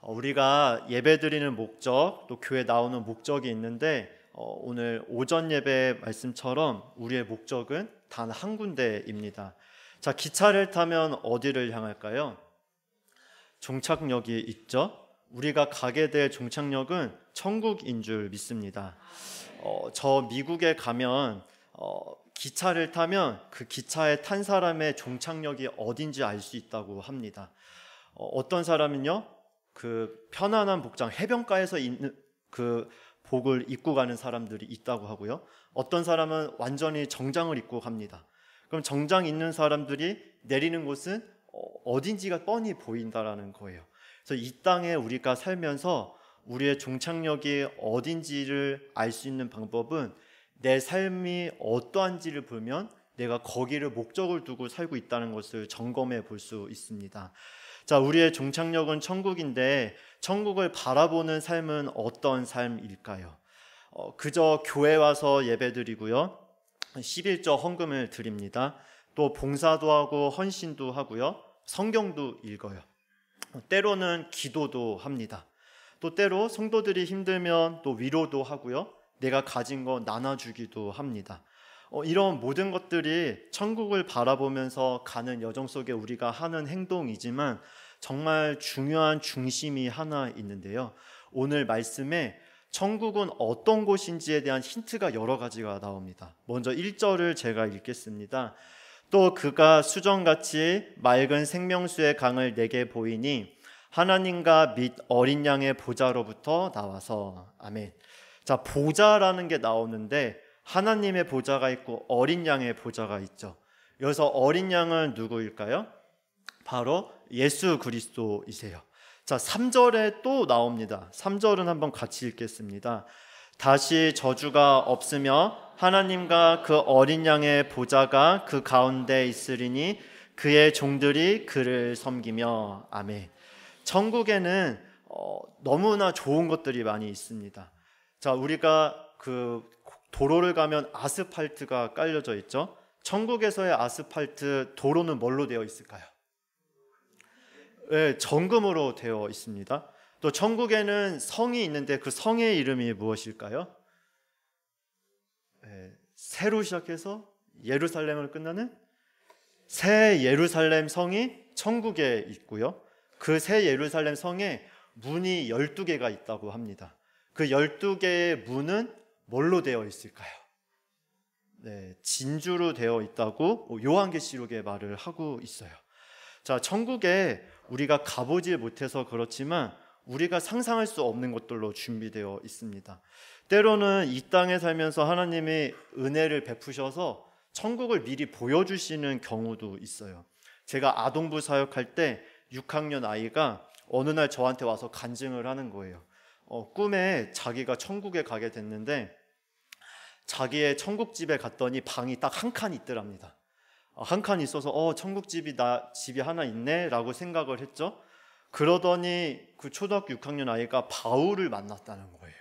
우리가 예배드리는 목적, 또 교회 나오는 목적이 있는데 오늘 오전 예배 말씀처럼 우리의 목적은 단 한 군데입니다. 자, 기차를 타면 어디를 향할까요? 종착역이 있죠. 우리가 가게 될 종착역은 천국인 줄 믿습니다. 저 미국에 가면 기차를 타면 그 기차에 탄 사람의 종착역이 어딘지 알 수 있다고 합니다. 어떤 사람은요, 그 편안한 복장, 해변가에서 있는 그 복을 입고 가는 사람들이 있다고 하고요. 어떤 사람은 완전히 정장을 입고 갑니다. 그럼 정장 입는 사람들이 내리는 곳은 어딘지가 뻔히 보인다라는 거예요. 그래서 이 땅에 우리가 살면서 우리의 종착역이 어딘지를 알 수 있는 방법은 내 삶이 어떠한지를 보면 내가 거기를 목적을 두고 살고 있다는 것을 점검해 볼 수 있습니다. 자, 우리의 종착역은 천국인데 천국을 바라보는 삶은 어떤 삶일까요? 그저 교회 와서 예배드리고요, 11조 헌금을 드립니다. 또 봉사도 하고 헌신도 하고요, 성경도 읽어요. 때로는 기도도 합니다. 또 때로 성도들이 힘들면 또 위로도 하고요, 내가 가진 거 나눠주기도 합니다. 이런 모든 것들이 천국을 바라보면서 가는 여정 속에 우리가 하는 행동이지만 정말 중요한 중심이 하나 있는데요, 오늘 말씀에 천국은 어떤 곳인지에 대한 힌트가 여러 가지가 나옵니다. 먼저 1절을 제가 읽겠습니다. 또 그가 수정같이 맑은 생명수의 강을 내게 보이니 하나님과 및 어린 양의 보좌로부터 나와서. 아멘. 자, 보좌라는 게 나오는데 하나님의 보좌가 있고 어린 양의 보좌가 있죠. 여기서 어린 양은 누구일까요? 바로 예수 그리스도이세요. 자, 3절에 또 나옵니다. 3절은 한번 같이 읽겠습니다. 다시 저주가 없으며 하나님과 그 어린 양의 보좌가 그 가운데 있으리니 그의 종들이 그를 섬기며. 아멘. 천국에는 너무나 좋은 것들이 많이 있습니다. 자, 우리가 그 도로를 가면 아스팔트가 깔려져 있죠. 천국에서의 아스팔트 도로는 뭘로 되어 있을까요? 네, 정금으로 되어 있습니다. 또 천국에는 성이 있는데 그 성의 이름이 무엇일까요? 네, 새로 시작해서 예루살렘을 끝나는 새 예루살렘 성이 천국에 있고요, 그 새 예루살렘 성에 문이 12개가 있다고 합니다. 그 12개의 문은 뭘로 되어 있을까요? 네, 진주로 되어 있다고 요한계시록에 말을 하고 있어요. 자, 천국에 우리가 가보지 못해서 그렇지만 우리가 상상할 수 없는 것들로 준비되어 있습니다. 때로는 이 땅에 살면서 하나님이 은혜를 베푸셔서 천국을 미리 보여주시는 경우도 있어요. 제가 아동부 사역할 때 6학년 아이가 어느 날 저한테 와서 간증을 하는 거예요. 꿈에 자기가 천국에 가게 됐는데 자기의 천국집에 갔더니 방이 딱 한 칸 있더랍니다. 한 칸 있어서 천국집이 집이 하나 있네 라고 생각을 했죠. 그러더니 그 초등학교 6학년 아이가 바울을 만났다는 거예요.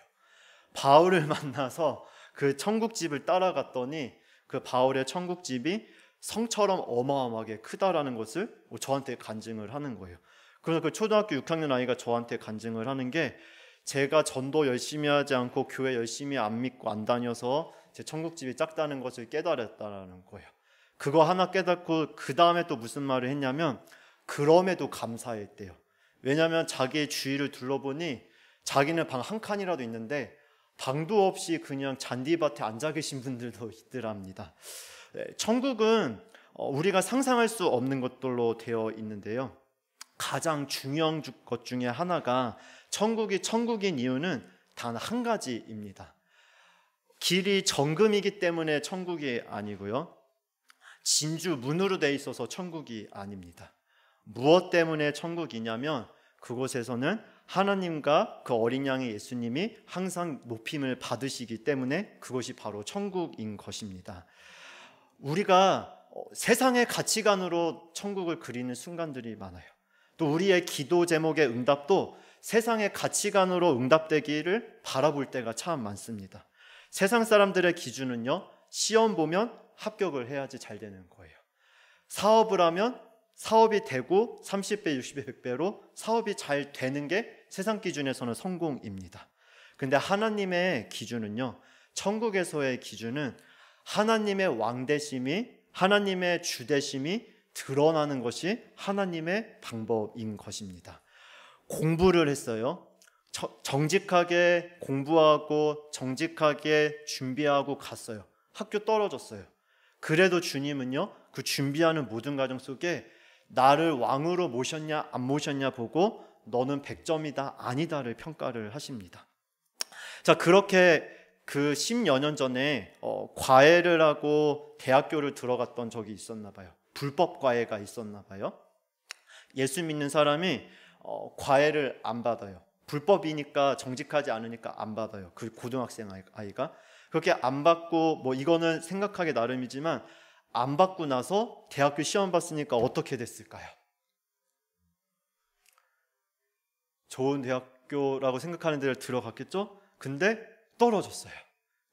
바울을 만나서 그 천국집을 따라갔더니 그 바울의 천국집이 성처럼 어마어마하게 크다라는 것을 저한테 간증을 하는 거예요. 그래서 그 초등학교 6학년 아이가 저한테 간증을 하는 게, 제가 전도 열심히 하지 않고 교회 열심히 안 믿고 안 다녀서 제 천국집이 작다는 것을 깨달았다는 거예요. 그거 하나 깨닫고 그 다음에 또 무슨 말을 했냐면 그럼에도 감사했대요. 왜냐하면 자기의 주위를 둘러보니 자기는 방 한 칸이라도 있는데 방도 없이 그냥 잔디밭에 앉아 계신 분들도 있더랍니다. 천국은 우리가 상상할 수 없는 것들로 되어 있는데요, 가장 중요한 것 중에 하나가 천국이 천국인 이유는 단 한 가지입니다. 길이 정금이기 때문에 천국이 아니고요, 진주 문으로 되어 있어서 천국이 아닙니다. 무엇 때문에 천국이냐면 그곳에서는 하나님과 그 어린 양의 예수님이 항상 높임을 받으시기 때문에 그것이 바로 천국인 것입니다. 우리가 세상의 가치관으로 천국을 그리는 순간들이 많아요. 또 우리의 기도 제목의 응답도 세상의 가치관으로 응답되기를 바라볼 때가 참 많습니다. 세상 사람들의 기준은요, 시험 보면 합격을 해야지 잘 되는 거예요. 사업을 하면 사업이 되고 30배, 60배, 100배로 사업이 잘 되는 게 세상 기준에서는 성공입니다. 근데 하나님의 기준은요, 천국에서의 기준은 하나님의 왕되심이, 하나님의 주되심이 드러나는 것이 하나님의 방법인 것입니다. 공부를 했어요. 정직하게 공부하고 정직하게 준비하고 갔어요. 학교 떨어졌어요. 그래도 주님은요, 그 준비하는 모든 과정 속에 나를 왕으로 모셨냐 안 모셨냐 보고 너는 100점이다 아니다를 평가를 하십니다. 자, 그렇게 그 10여 년 전에 과외를 하고 대학교를 들어갔던 적이 있었나 봐요. 불법 과외가 있었나 봐요. 예수 믿는 사람이 과외를 안 받아요. 불법이니까, 정직하지 않으니까 안 받아요. 그 고등학생 아이가 그렇게 안 받고, 뭐 이거는 생각하기 나름이지만 안 받고 나서 대학교 시험 봤으니까 어떻게 됐을까요? 좋은 대학교라고 생각하는 데를 들어갔겠죠? 근데 떨어졌어요.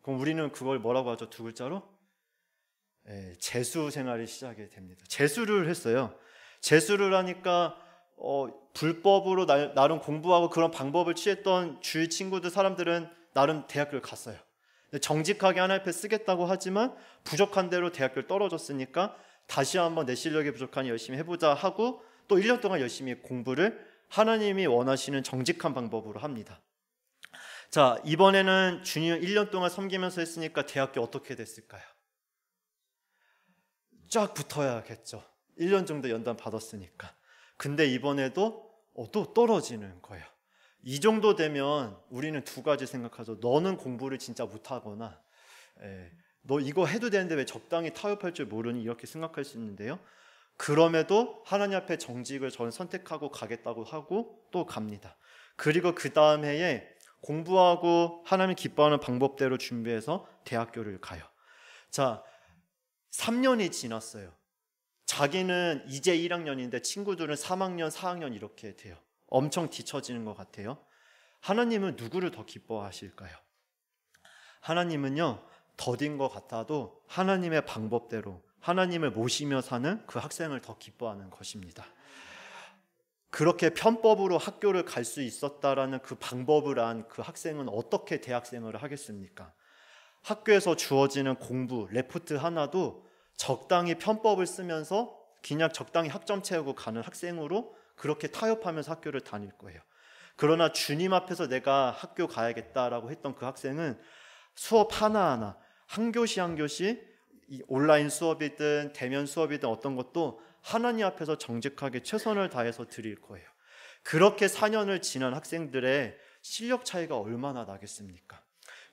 그럼 우리는 그걸 뭐라고 하죠? 두 글자로? 재수 생활이 시작이 됩니다. 재수를 했어요. 재수를 하니까 불법으로 나름 공부하고 그런 방법을 취했던 주위 친구들, 사람들은 나름 대학교를 갔어요. 정직하게 하나님 앞에 쓰겠다고 하지만 부족한 대로 대학교를 떨어졌으니까 다시 한번 내 실력이 부족하니 열심히 해보자 하고 또 1년 동안 열심히 공부를 하나님이 원하시는 정직한 방법으로 합니다. 자, 이번에는 주님 1년 동안 섬기면서 했으니까 대학교 어떻게 됐을까요? 쫙 붙어야겠죠. 1년 정도 연단 받았으니까. 근데 이번에도 또 떨어지는 거예요. 이 정도 되면 우리는 두 가지 생각하죠. 너는 공부를 진짜 못하거나 너 이거 해도 되는데 왜 적당히 타협할 줄 모르니, 이렇게 생각할 수 있는데요. 그럼에도 하나님 앞에 정직을 저는 선택하고 가겠다고 하고 또 갑니다. 그리고 그 다음 해에 공부하고 하나님 기뻐하는 방법대로 준비해서 대학교를 가요. 자, 3년이 지났어요. 자기는 이제 1학년인데 친구들은 3학년, 4학년 이렇게 돼요. 엄청 뒤처지는 것 같아요. 하나님은 누구를 더 기뻐하실까요? 하나님은요, 더딘 것 같아도 하나님의 방법대로 하나님을 모시며 사는 그 학생을 더 기뻐하는 것입니다. 그렇게 편법으로 학교를 갈 수 있었다라는 그 방법을 안 그 학생은 어떻게 대학생활을 하겠습니까? 학교에서 주어지는 공부, 레포트 하나도 적당히 편법을 쓰면서 그냥 적당히 학점 채우고 가는 학생으로 그렇게 타협하면서 학교를 다닐 거예요. 그러나 주님 앞에서 내가 학교 가야겠다라고 했던 그 학생은 수업 하나하나, 한 교시 한 교시, 온라인 수업이든 대면 수업이든 어떤 것도 하나님 앞에서 정직하게 최선을 다해서 드릴 거예요. 그렇게 4년을 지난 학생들의 실력 차이가 얼마나 나겠습니까?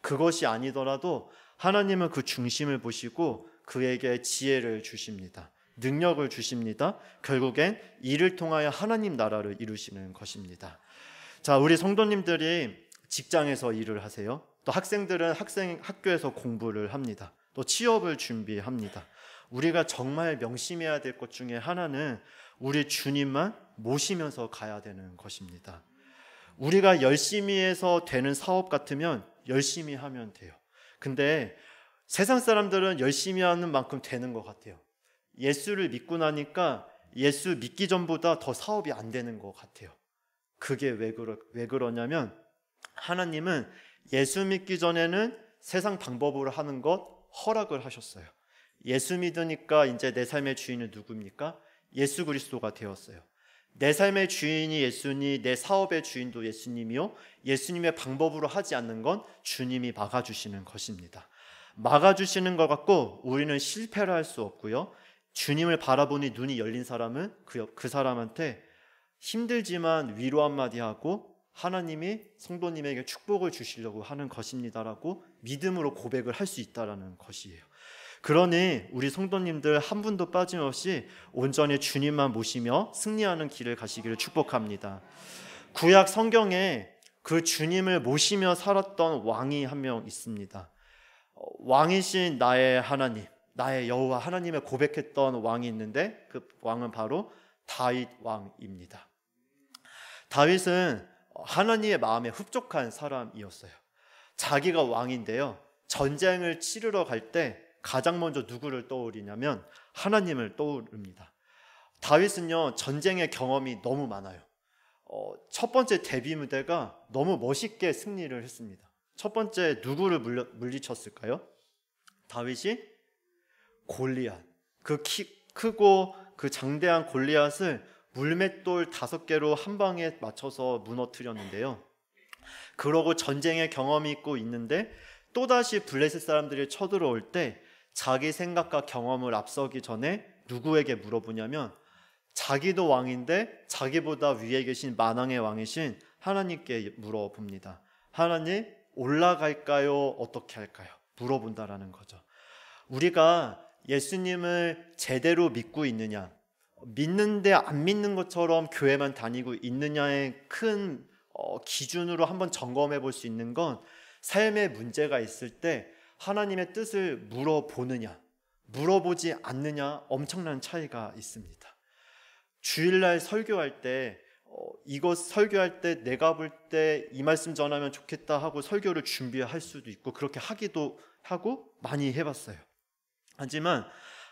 그것이 아니더라도 하나님은 그 중심을 보시고 그에게 지혜를 주십니다. 능력을 주십니다. 결국엔 이를 통하여 하나님 나라를 이루시는 것입니다. 자, 우리 성도님들이 직장에서 일을 하세요. 또 학생들은 학교에서 공부를 합니다. 또 취업을 준비합니다. 우리가 정말 명심해야 될 것 중에 하나는 우리 주님만 모시면서 가야 되는 것입니다. 우리가 열심히 해서 되는 사업 같으면 열심히 하면 돼요. 근데 세상 사람들은 열심히 하는 만큼 되는 것 같아요. 예수를 믿고 나니까 예수 믿기 전보다 더 사업이 안 되는 것 같아요. 그게 왜 그러냐면 하나님은 예수 믿기 전에는 세상 방법으로 하는 것 허락을 하셨어요. 예수 믿으니까 이제 내 삶의 주인은 누굽니까? 예수 그리스도가 되었어요. 내 삶의 주인이 예수니 내 사업의 주인도 예수님이요, 예수님의 방법으로 하지 않는 건 주님이 막아주시는 것입니다. 막아주시는 것 같고 우리는 실패를 할 수 없고요, 주님을 바라보니 눈이 열린 사람은 그 사람한테 힘들지만 위로 한마디 하고 하나님이 성도님에게 축복을 주시려고 하는 것입니다라고 믿음으로 고백을 할 수 있다는 것이에요. 그러니 우리 성도님들 한 분도 빠짐없이 온전히 주님만 모시며 승리하는 길을 가시기를 축복합니다. 구약 성경에 그 주님을 모시며 살았던 왕이 한 명 있습니다. 왕이신 나의 하나님, 나의 여호와 하나님을 고백했던 왕이 있는데 그 왕은 바로 다윗 왕입니다. 다윗은 하나님의 마음에 흡족한 사람이었어요. 자기가 왕인데요, 전쟁을 치르러 갈 때 가장 먼저 누구를 떠올리냐면 하나님을 떠오릅니다. 다윗은요, 전쟁의 경험이 너무 많아요. 첫 번째 데뷔 무대가 너무 멋있게 승리를 했습니다. 첫 번째 누구를 물리쳤을까요? 다윗이 골리앗, 그 키 크고 그 장대한 골리앗을 물맷돌 5개로 한 방에 맞춰서 무너뜨렸는데요. 그러고 전쟁의 경험이 있고 있는데 또다시 블레셋 사람들이 쳐들어올 때 자기 생각과 경험을 앞서기 전에 누구에게 물어보냐면 자기도 왕인데 자기보다 위에 계신 만왕의 왕이신 하나님께 물어봅니다. 하나님, 올라갈까요? 어떻게 할까요? 물어본다라는 거죠. 우리가 예수님을 제대로 믿고 있느냐, 믿는데 안 믿는 것처럼 교회만 다니고 있느냐의 큰 기준으로 한번 점검해 볼 수 있는 건 삶에 문제가 있을 때 하나님의 뜻을 물어보느냐, 물어보지 않느냐 엄청난 차이가 있습니다. 주일날 설교할 때 이것 설교할 때 내가 볼 때 이 말씀 전하면 좋겠다 하고 설교를 준비할 수도 있고 그렇게 하기도 하고 많이 해봤어요. 하지만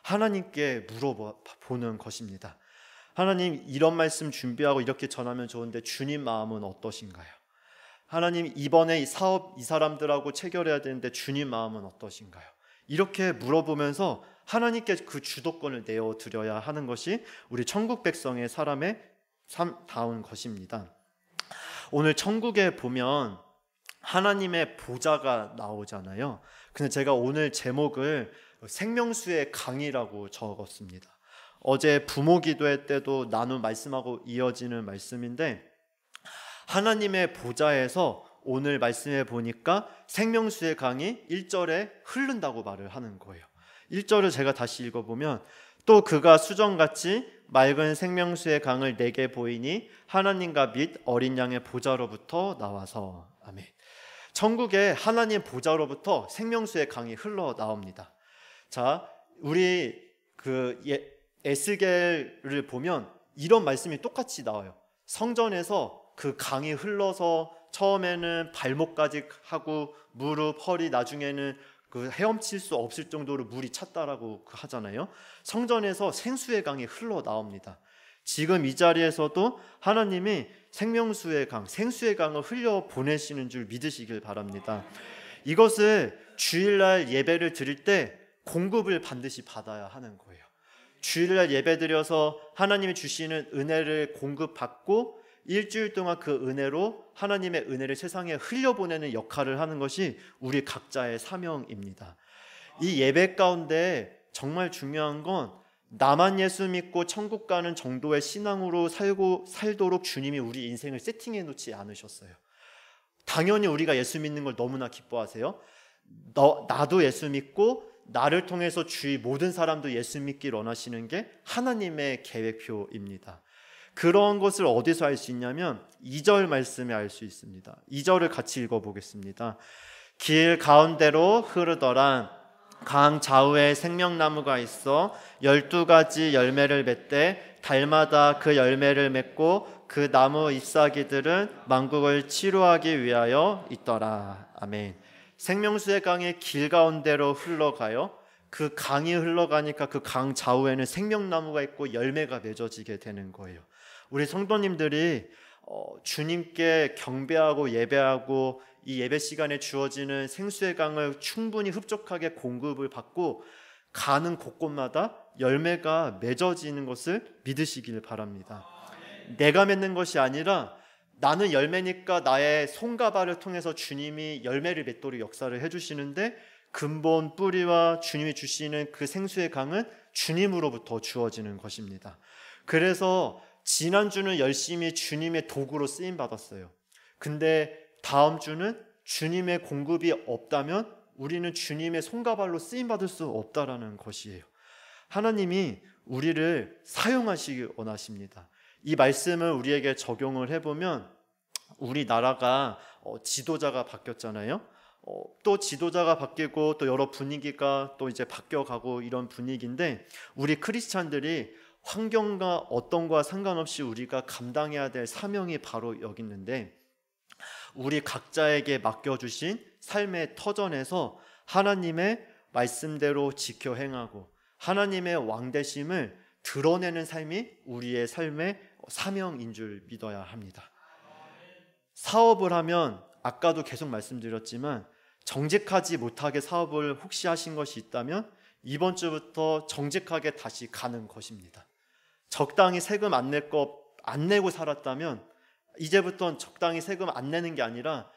하나님께 물어보는 것입니다. 하나님, 이런 말씀 준비하고 이렇게 전하면 좋은데 주님 마음은 어떠신가요? 하나님, 이번에 이 사업 이 사람들하고 체결해야 되는데 주님 마음은 어떠신가요? 이렇게 물어보면서 하나님께 그 주도권을 내어드려야 하는 것이 우리 천국 백성의 사람의 삶다운 것입니다. 오늘 천국에 보면 하나님의 보좌가 나오잖아요. 근데 제가 오늘 제목을 생명수의 강이라고 적었습니다. 어제 부모 기도회 때도 나눈 말씀하고 이어지는 말씀인데 하나님의 보좌에서 오늘 말씀해 보니까 생명수의 강이 1절에 흐른다고 말을 하는 거예요. 1절을 제가 다시 읽어보면 또 그가 수정같이 맑은 생명수의 강을 내게 보이니 하나님과 및 어린 양의 보좌로부터 나와서. 아멘. 천국에 하나님 보좌로부터 생명수의 강이 흘러나옵니다. 자, 우리 에스겔을 보면 이런 말씀이 똑같이 나와요. 성전에서 그 강이 흘러서 처음에는 발목까지 하고 무릎, 허리, 나중에는 그 헤엄칠 수 없을 정도로 물이 찼다라고 하잖아요. 성전에서 생수의 강이 흘러나옵니다. 지금 이 자리에서도 하나님이 생명수의 강, 생수의 강을 흘려 보내시는 줄 믿으시길 바랍니다. 이것을 주일날 예배를 드릴 때 공급을 반드시 받아야 하는 거예요. 주일날 예배 드려서 하나님이 주시는 은혜를 공급받고 일주일 동안 그 은혜로 하나님의 은혜를 세상에 흘려보내는 역할을 하는 것이 우리 각자의 사명입니다. 이 예배 가운데 정말 중요한 건 나만 예수 믿고 천국 가는 정도의 신앙으로 살도록 주님이 우리 인생을 세팅해 놓지 않으셨어요. 당연히 우리가 예수 믿는 걸 너무나 기뻐하세요. 나도 예수 믿고 나를 통해서 주위 모든 사람도 예수 믿기를 원하시는 게 하나님의 계획표입니다. 그런 것을 어디서 알 수 있냐면 2절 말씀에 알 수 있습니다. 2절을 같이 읽어보겠습니다. 길 가운데로 흐르더라. 강 좌우에 생명나무가 있어 12가지 열매를 맺되 달마다 그 열매를 맺고 그 나무 잎사귀들은 만국을 치료하기 위하여 있더라. 아멘. 생명수의 강이 길 가운데로 흘러가요. 그 강이 흘러가니까 그 강 좌우에는 생명나무가 있고 열매가 맺어지게 되는 거예요. 우리 성도님들이 주님께 경배하고 예배하고 이 예배 시간에 주어지는 생수의 강을 충분히 흡족하게 공급을 받고 가는 곳곳마다 열매가 맺어지는 것을 믿으시길 바랍니다. 내가 맺는 것이 아니라 나는 열매니까 나의 손과 발을 통해서 주님이 열매를 맺도록 역사를 해주시는데 근본 뿌리와 주님이 주시는 그 생수의 강은 주님으로부터 주어지는 것입니다. 그래서 지난주는 열심히 주님의 도구로 쓰임받았어요. 근데 다음 주는 주님의 공급이 없다면 우리는 주님의 손과 발로 쓰임받을 수 없다라는 것이에요. 하나님이 우리를 사용하시기 원하십니다. 이 말씀을 우리에게 적용을 해보면 우리나라가 지도자가 바뀌었잖아요. 또 지도자가 바뀌고 또 여러 분위기가 또 이제 바뀌어가고 이런 분위기인데 우리 크리스찬들이 환경과 어떤 거와 상관없이 우리가 감당해야 될 사명이 바로 여기 있는데 우리 각자에게 맡겨주신 삶의 터전에서 하나님의 말씀대로 지켜 행하고 하나님의 왕되심을 드러내는 삶이 우리의 삶의 사명인 줄 믿어야 합니다. 사업을 하면 아까도 계속 말씀드렸지만 정직하지 못하게 사업을 혹시 하신 것이 있다면 이번 주부터 정직하게 다시 가는 것입니다. 적당히 세금 안 내고 살았다면 이제부터는 적당히 세금 안 내는 게 아니라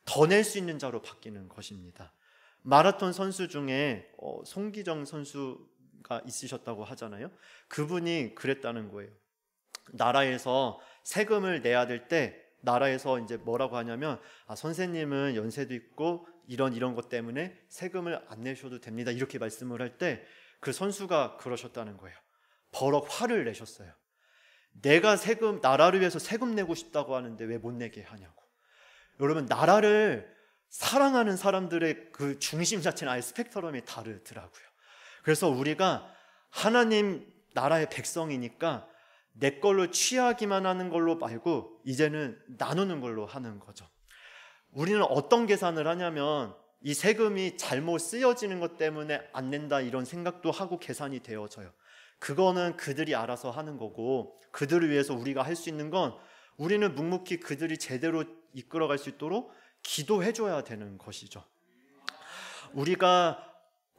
더 낼 수 있는 자로 바뀌는 것입니다. 마라톤 선수 중에 송기정 선수가 있으셨다고 하잖아요. 그분이 그랬다는 거예요. 나라에서 세금을 내야 될 때 나라에서 이제 뭐라고 하냐면 선생님은 연세도 있고 이런 것 때문에 세금을 안 내셔도 됩니다. 이렇게 말씀을 할 때 그 선수가 그러셨다는 거예요. 버럭 화를 내셨어요. 내가 나라를 위해서 세금 내고 싶다고 하는데 왜 못 내게 하냐고. 여러분, 나라를 사랑하는 사람들의 그 중심 자체는 아예 스펙트럼이 다르더라고요. 그래서 우리가 하나님 나라의 백성이니까 내 걸로 취하기만 하는 걸로 말고 이제는 나누는 걸로 하는 거죠. 우리는 어떤 계산을 하냐면 이 세금이 잘못 쓰여지는 것 때문에 안 낸다 이런 생각도 하고 계산이 되어져요. 그거는 그들이 알아서 하는 거고, 그들을 위해서 우리가 할 수 있는 건 우리는 묵묵히 그들이 제대로 이끌어갈 수 있도록 기도해줘야 되는 것이죠. 우리가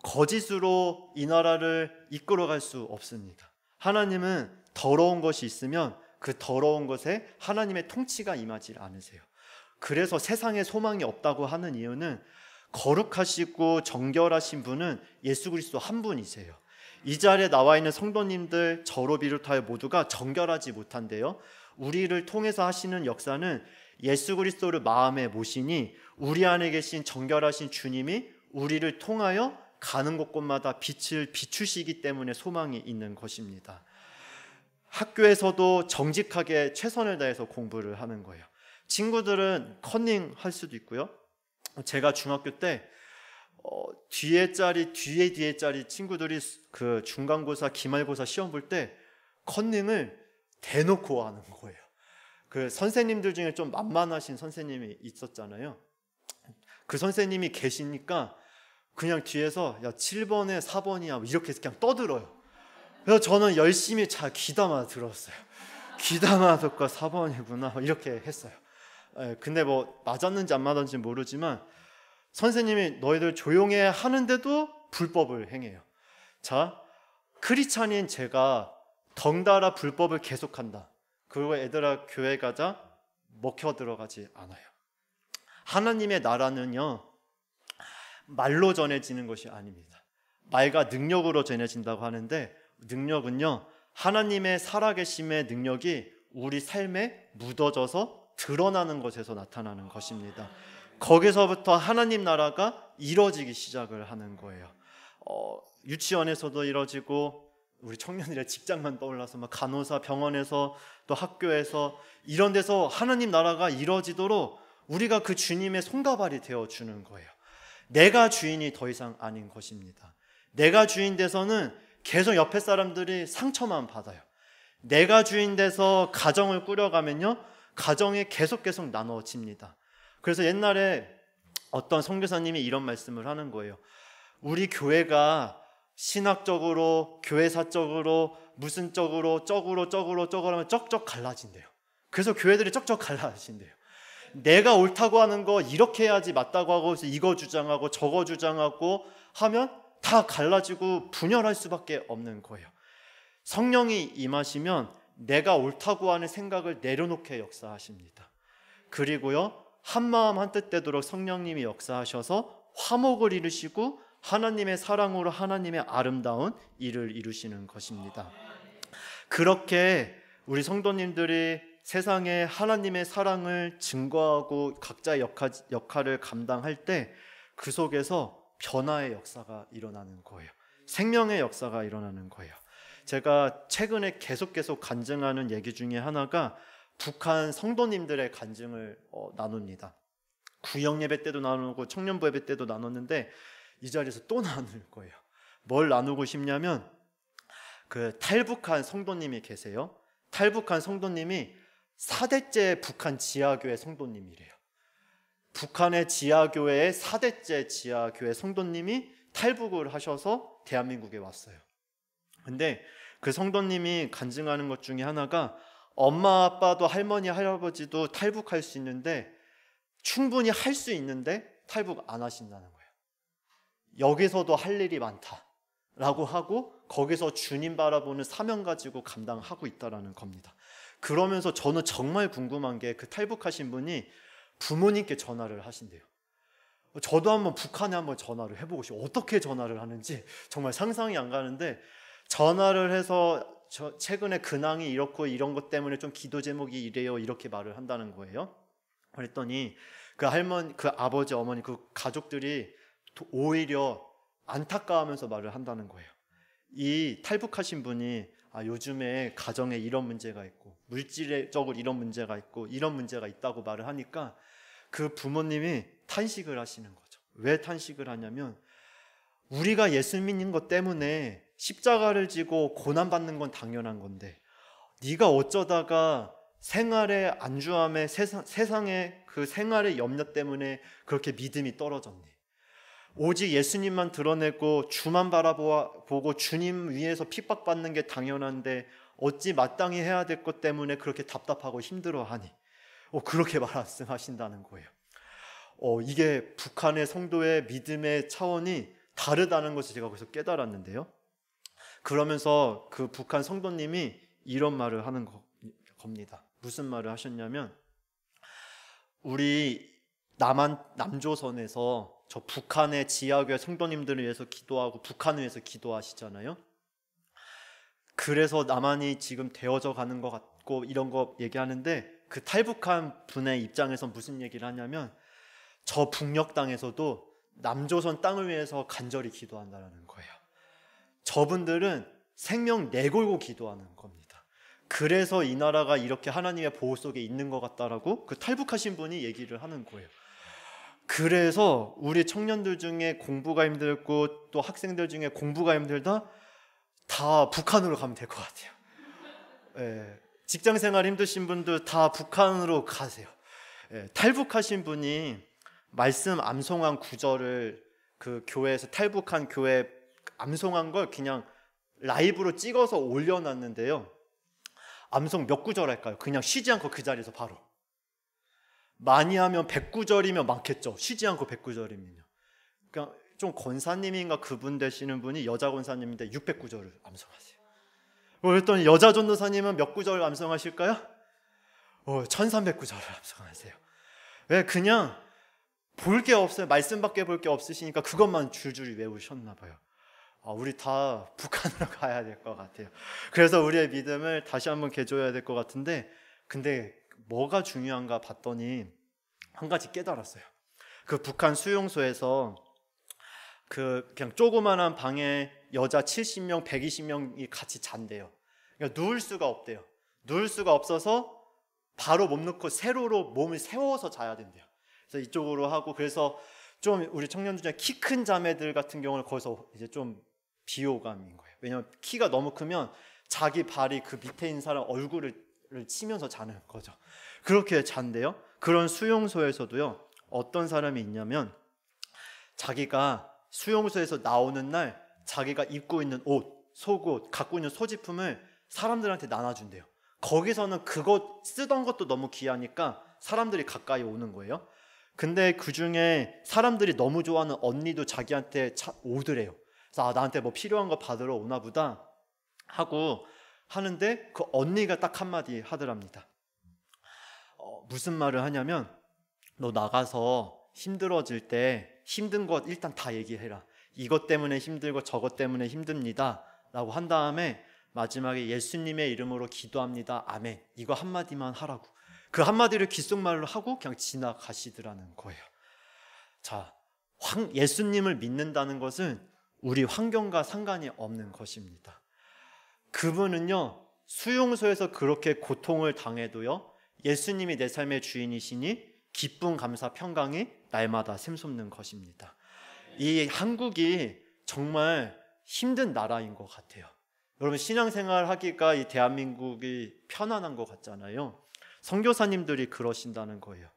거짓으로 이 나라를 이끌어갈 수 없습니다. 하나님은 더러운 것이 있으면 그 더러운 것에 하나님의 통치가 임하지 않으세요. 그래서 세상에 소망이 없다고 하는 이유는 거룩하시고 정결하신 분은 예수 그리스도 한 분이세요. 이 자리에 나와 있는 성도님들, 저로 비롯하여 모두가 정결하지 못한데요, 우리를 통해서 하시는 역사는 예수 그리스도를 마음에 모시니 우리 안에 계신 정결하신 주님이 우리를 통하여 가는 곳곳마다 빛을 비추시기 때문에 소망이 있는 것입니다. 학교에서도 정직하게 최선을 다해서 공부를 하는 거예요. 친구들은 커닝 할 수도 있고요. 제가 중학교 때 뒤에 자리 친구들이 그 중간고사, 기말고사 시험 볼 때 커닝을 대놓고 하는 거예요. 그 선생님들 중에 좀 만만하신 선생님이 있었잖아요. 그 선생님이 계시니까 그냥 뒤에서 야 7번에 4번이야 이렇게 그냥 떠들어요. 그래서 저는 열심히 잘 귀담아 들었어요. 귀담아 듣고 4번이구나 이렇게 했어요. 근데 뭐 맞았는지 안 맞았는지 모르지만 선생님이 너희들 조용히 하는데도 불법을 행해요. 자, 크리스찬인 제가 덩달아 불법을 계속한다. 그리고 애들아 교회 가자 먹혀 들어가지 않아요. 하나님의 나라는요 말로 전해지는 것이 아닙니다. 말과 능력으로 전해진다고 하는데 능력은요 하나님의 살아계심의 능력이 우리 삶에 묻어져서 드러나는 것에서 나타나는 것입니다. 거기서부터 하나님 나라가 이루어지기 시작을 하는 거예요. 유치원에서도 이루어지고 우리 청년들의 직장만 떠올라서 막 간호사, 병원에서 또 학교에서 이런 데서 하나님 나라가 이루어지도록 우리가 그 주님의 손가발이 되어주는 거예요. 내가 주인이 더 이상 아닌 것입니다. 내가 주인 돼서는 계속 옆에 사람들이 상처만 받아요. 내가 주인 돼서 가정을 꾸려가면요 가정이 계속 나눠집니다. 그래서 옛날에 어떤 선교사님이 이런 말씀을 하는 거예요. 우리 교회가 신학적으로, 교회사적으로, 무슨 쪽으로 하면 쩍쩍 갈라진대요. 그래서 교회들이 쩍쩍 갈라진대요. 내가 옳다고 하는 거 이렇게 해야지 맞다고 하고 이거 주장하고 저거 주장하고 하면 다 갈라지고 분열할 수밖에 없는 거예요. 성령이 임하시면 내가 옳다고 하는 생각을 내려놓게 역사하십니다. 그리고요 한마음 한뜻 되도록 성령님이 역사하셔서 화목을 이루시고 하나님의 사랑으로 하나님의 아름다운 일을 이루시는 것입니다. 그렇게 우리 성도님들이 세상에 하나님의 사랑을 증거하고 각자의 역할을 감당할 때 그 속에서 변화의 역사가 일어나는 거예요. 생명의 역사가 일어나는 거예요. 제가 최근에 계속 간증하는 얘기 중에 하나가 북한 성도님들의 간증을 나눕니다. 구역 예배 때도 나누고 청년부 예배 때도 나눴는데 이 자리에서 또 나눌 거예요. 뭘 나누고 싶냐면 그 탈북한 성도님이 계세요. 탈북한 성도님이 4대째 북한 지하교회 성도님이래요. 북한의 지하교회의 4대째 지하교회 성도님이 탈북을 하셔서 대한민국에 왔어요. 근데 그 성도님이 간증하는 것 중에 하나가 엄마 아빠도 할머니 할아버지도 탈북할 수 있는데 충분히 할 수 있는데 탈북 안 하신다는 거예요. 여기서도 할 일이 많다라고 하고 거기서 주님 바라보는 사명 가지고 감당하고 있다라는 겁니다. 그러면서 저는 정말 궁금한 게 그 탈북하신 분이 부모님께 전화를 하신대요. 저도 한번 북한에 한번 전화를 해보고 싶어요. 어떻게 전화를 하는지 정말 상상이 안 가는데 전화를 해서 최근에 근황이 이렇고 이런 것 때문에 좀 기도 제목이 이래요 이렇게 말을 한다는 거예요. 그랬더니 그 할머니, 그 아버지, 어머니, 그 가족들이 오히려 안타까워하면서 말을 한다는 거예요. 이 탈북하신 분이 요즘에 가정에 이런 문제가 있고 물질적으로 이런 문제가 있고 이런 문제가 있다고 말을 하니까 그 부모님이 탄식을 하시는 거죠. 왜 탄식을 하냐면 우리가 예수 믿는 것 때문에 십자가를 지고 고난받는 건 당연한 건데 네가 어쩌다가 생활의 안주함에 세상의 그 생활의 염려 때문에 그렇게 믿음이 떨어졌니? 오직 예수님만 드러내고 주만 바라보고 주님 위에서 핍박받는 게 당연한데 어찌 마땅히 해야 될 것 때문에 그렇게 답답하고 힘들어하니? 그렇게 말씀하신다는 거예요. 이게 북한의 성도의 믿음의 차원이 다르다는 것을 제가 거기서 깨달았는데요. 그러면서 그 북한 성도님이 이런 말을 하는 겁니다. 무슨 말을 하셨냐면 우리 남조선에서 저 북한의 지하교회 성도님들을 위해서 기도하고 북한을 위해서 기도하시잖아요. 그래서 남한이 지금 되어져 가는 것 같고 이런 거 얘기하는데 그 탈북한 분의 입장에서 무슨 얘기를 하냐면 저 북녘 땅에서도 남조선 땅을 위해서 간절히 기도한다는 거예요. 저분들은 생명 내걸고 기도하는 겁니다. 그래서 이 나라가 이렇게 하나님의 보호 속에 있는 것 같다라고 그 탈북하신 분이 얘기를 하는 거예요. 그래서 우리 청년들 중에 공부가 힘들고 또 학생들 중에 공부가 힘들다 다 북한으로 가면 될 것 같아요. 직장생활 힘드신 분들 다 북한으로 가세요. 탈북하신 분이 말씀 암송한 구절을 그 교회에서 탈북한 교회 암송한 걸 그냥 라이브로 찍어서 올려놨는데요. 암송 몇 구절 할까요? 그냥 쉬지 않고 그 자리에서 바로. 많이 하면 100구절이면 많겠죠. 쉬지 않고 100구절이면요. 그러니까 좀 권사님인가 그분 되시는 분이 여자 권사님인데 600구절을 암송하세요. 그랬더니 여자 전도사님은 몇 구절 암송하실까요? 1300구절을 암송하세요. 왜? 그냥 볼 게 없어요. 말씀밖에 볼 게 없으시니까 그것만 줄줄이 외우셨나 봐요. 우리 다 북한으로 가야 될 것 같아요. 그래서 우리의 믿음을 다시 한번 개조해야 될 것 같은데 근데 뭐가 중요한가 봤더니 한 가지 깨달았어요. 그 북한 수용소에서 그냥 조그만한 방에 여자 70명, 120명이 같이 잔대요. 그러니까 누울 수가 없대요. 누울 수가 없어서 바로 몸 놓고 세로로 몸을 세워서 자야 된대요. 그래서 이쪽으로 하고 그래서 좀 우리 청년들 중에 키 큰 자매들 같은 경우는 거기서 이제 좀 비호감인 거예요. 왜냐하면 키가 너무 크면 자기 발이 그 밑에 있는 사람 얼굴을 치면서 자는 거죠. 그렇게 잔대요. 그런 수용소에서도요. 어떤 사람이 있냐면 자기가 수용소에서 나오는 날 자기가 입고 있는 옷, 속옷, 갖고 있는 소지품을 사람들한테 나눠준대요. 거기서는 그거 쓰던 것도 너무 귀하니까 사람들이 가까이 오는 거예요. 근데 그중에 사람들이 너무 좋아하는 언니도 자기한테 오더래요. 그래서 나한테 뭐 필요한 거 받으러 오나 보다 하고 하는데 그 언니가 딱 한마디 하더랍니다. 무슨 말을 하냐면 너 나가서 힘들어질 때 힘든 것 일단 다 얘기해라. 이것 때문에 힘들고 저것 때문에 힘듭니다 라고 한 다음에 마지막에 예수님의 이름으로 기도합니다. 아멘. 이거 한마디만 하라고. 그 한마디를 귓속말로 하고 그냥 지나가시더라는 거예요. 자, 예수님을 믿는다는 것은 우리 환경과 상관이 없는 것입니다. 그분은요 수용소에서 그렇게 고통을 당해도요 예수님이 내 삶의 주인이시니 기쁨, 감사, 평강이 날마다 샘솟는 것입니다. 이 한국이 정말 힘든 나라인 것 같아요. 여러분 신앙생활 하기가 이 대한민국이 편안한 것 같잖아요. 선교사님들이 그러신다는 거예요.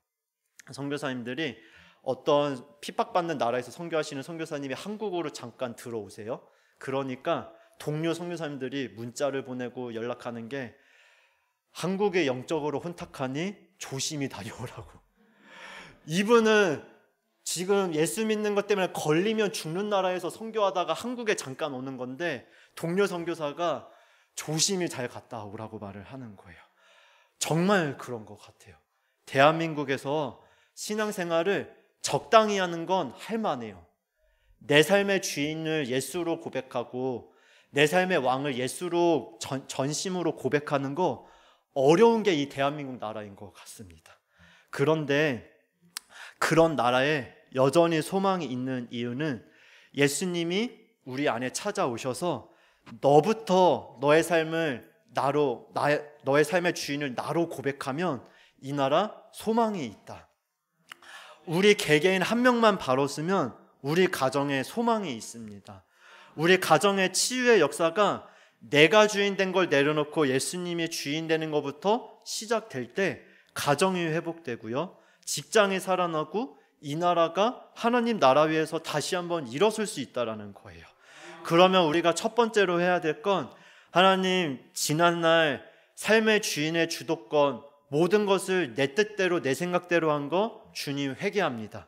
선교사님들이 어떤 핍박받는 나라에서 선교하시는 선교사님이 한국으로 잠깐 들어오세요. 그러니까 동료 선교사님들이 문자를 보내고 연락하는 게 한국에 영적으로 혼탁하니 조심히 다녀오라고. 이분은 지금 예수 믿는 것 때문에 걸리면 죽는 나라에서 선교하다가 한국에 잠깐 오는 건데 동료 선교사가 조심히 잘 갔다 오라고 말을 하는 거예요. 정말 그런 것 같아요. 대한민국에서 신앙생활을 적당히 하는 건 할만해요. 내 삶의 주인을 예수로 고백하고 내 삶의 왕을 예수로 전심으로 고백하는 거 어려운 게 이 대한민국 나라인 것 같습니다. 그런데 그런 나라에 여전히 소망이 있는 이유는 예수님이 우리 안에 찾아오셔서 너부터 너의 삶의 주인을 나로 고백하면 이 나라 소망이 있다. 우리 개개인 한 명만 바로 쓰면 우리 가정에 소망이 있습니다. 우리 가정의 치유의 역사가 내가 주인 된 걸 내려놓고 예수님이 주인 되는 것부터 시작될 때 가정이 회복되고요, 직장이 살아나고 이 나라가 하나님 나라 위에서 다시 한번 일어설 수 있다는 거예요. 그러면 우리가 첫 번째로 해야 될 건 하나님, 지난날 삶의 주인의 주도권, 모든 것을 내 뜻대로 내 생각대로 한 거 주님 회개합니다.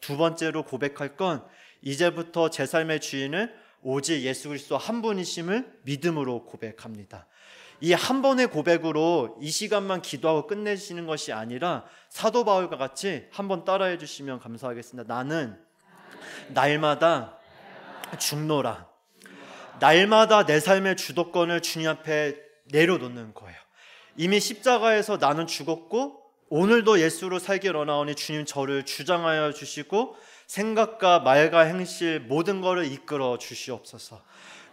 두 번째로 고백할 건 이제부터 제 삶의 주인은 오직 예수 그리스도 한 분이심을 믿음으로 고백합니다. 이 한 번의 고백으로 이 시간만 기도하고 끝내시는 것이 아니라 사도 바울과 같이 한번 따라해 주시면 감사하겠습니다. 나는 날마다 죽노라. 날마다 내 삶의 주도권을 주님 앞에 내려놓는 거예요. 이미 십자가에서 나는 죽었고 오늘도 예수로 살기 원하오니 주님 저를 주장하여 주시고 생각과 말과 행실 모든 것을 이끌어 주시옵소서.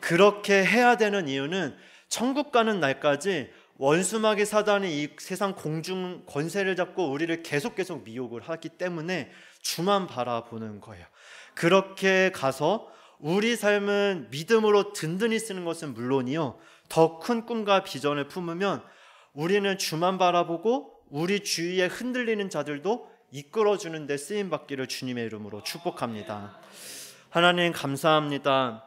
그렇게 해야 되는 이유는 천국 가는 날까지 원수마귀 사단이 이 세상 공중 권세를 잡고 우리를 계속 미혹을 하기 때문에 주만 바라보는 거예요. 그렇게 가서 우리 삶은 믿음으로 든든히 쓰는 것은 물론이요, 더 큰 꿈과 비전을 품으면 우리는 주만 바라보고 우리 주위에 흔들리는 자들도 이끌어주는 데 쓰임받기를 주님의 이름으로 축복합니다. 하나님 감사합니다.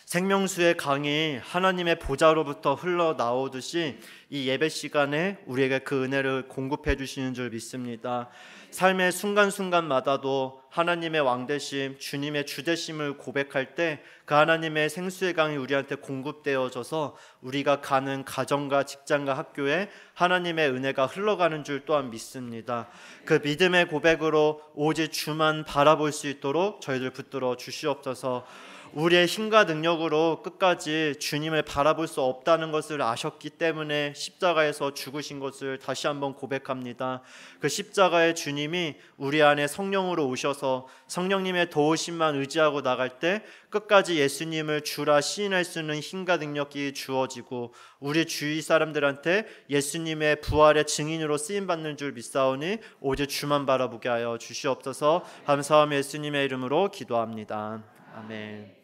생명수의 강이 하나님의 보좌로부터 흘러나오듯이 이 예배 시간에 우리에게 그 은혜를 공급해 주시는 줄 믿습니다. 삶의 순간순간마다도 하나님의 왕되심, 주님의 주되심을 고백할 때 그 하나님의 생수의 강이 우리한테 공급되어져서 우리가 가는 가정과 직장과 학교에 하나님의 은혜가 흘러가는 줄 또한 믿습니다. 그 믿음의 고백으로 오직 주만 바라볼 수 있도록 저희들 붙들어 주시옵소서. 우리의 힘과 능력으로 끝까지 주님을 바라볼 수 없다는 것을 아셨기 때문에 십자가에서 죽으신 것을 다시 한번 고백합니다. 그 십자가의 주님이 우리 안에 성령으로 오셔서 성령님의 도우심만 의지하고 나갈 때 끝까지 예수님을 주라 시인할 수 있는 힘과 능력이 주어지고 우리 주위 사람들한테 예수님의 부활의 증인으로 쓰임받는 줄 믿사오니 오직 주만 바라보게 하여 주시옵소서. 감사하며 예수님의 이름으로 기도합니다. 아멘.